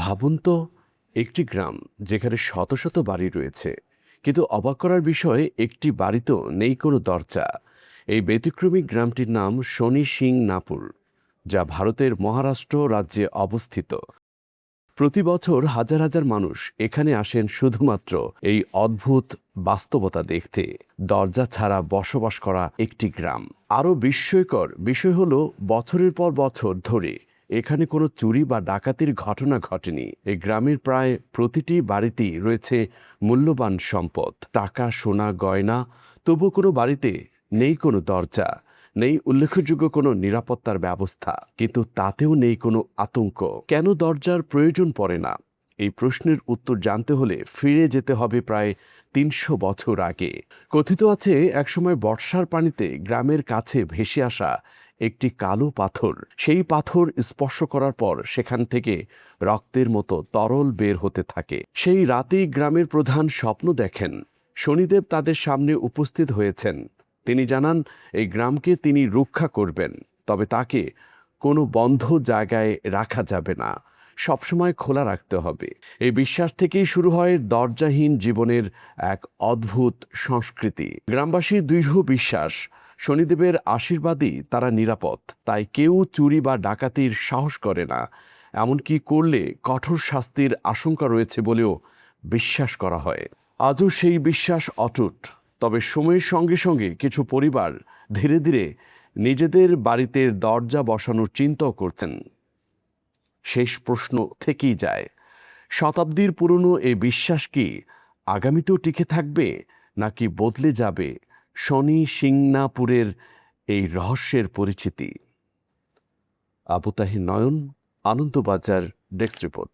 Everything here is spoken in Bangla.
ভাবুন তো, একটি গ্রাম যেখানে শত শত বাড়ি রয়েছে, কিন্তু অবাক করার বিষয় একটি বাড়িতেও নেই কোনো দরজা। এই ব্যতিক্রমী গ্রামটির নাম শনি সিংনাপুর, যা ভারতের মহারাষ্ট্র রাজ্যে অবস্থিত। প্রতি বছর হাজার হাজার মানুষ এখানে আসেন শুধুমাত্র এই অদ্ভুত বাস্তবতা দেখতে। দরজা ছাড়া বসবাস করা একটি গ্রাম। আরও বিস্ময়কর বিষয় হলো, বছরের পর বছর ধরে এখানে কোনো চুরি বা ডাকাতির ঘটনা ঘটেনি। এই গ্রামের প্রায় প্রতিটি বাড়িতেই রয়েছে মূল্যবান সম্পদ, টাকা, সোনা, গয়না। তবু কোনো বাড়িতে নেই কোনো দরজা, নেই উল্লেখযোগ্য কোনো নিরাপত্তার ব্যবস্থা, কিন্তু তাতেও নেই কোনো আতঙ্ক। কেন দরজার প্রয়োজন পড়ে না? এই প্রশ্নের উত্তর জানতে হলে ফিরে যেতে হবে প্রায় ৩০০ বছর আগে। কথিত আছে, একসময় বর্ষার পানিতে গ্রামের কাছে ভেসে আসা একটি কালো পাথর, সেই পাথর স্পর্শ করার পর সেখান থেকে রক্তের মতো তরল বের হতে থাকে। সেই রাতেই গ্রামের প্রধান স্বপ্ন দেখেন, শনিদেব তাদের সামনে উপস্থিত হয়েছেন। তিনি জানান, এই গ্রামকে তিনি রক্ষা করবেন, তবে তাকে কোনো বন্ধ জায়গায় রাখা যাবে না, সবসময় খোলা রাখতে হবে। এই বিশ্বাস থেকেই শুরু হয় দরজাহীন জীবনের এক অদ্ভুত সংস্কৃতি। গ্রামবাসীর দৃঢ় বিশ্বাস, শনিদেবের আশীর্বাদই তারা নিরাপদ, তাই কেউ চুরি বা ডাকাতির সাহস করে না। এমনকি করলে কঠোর শাস্তির আশঙ্কা রয়েছে বলেও বিশ্বাস করা হয়। আজও সেই বিশ্বাস অটুট। তবে সময়ের সঙ্গে সঙ্গে কিছু পরিবার ধীরে ধীরে নিজেদের বাড়িতে দরজা বসানোর চিন্তাও করছেন। শেষ প্রশ্ন থেকেই যায়, শতাব্দীর পুরনো এই বিশ্বাস কি আগামীতেও টিকে থাকবে, নাকি বদলে যাবে শনি সিংনাপুরের এই রহস্যের পরিচিতি? আবু তাহির নয়ন, আনন্দবাজার ডেস্ক রিপোর্ট।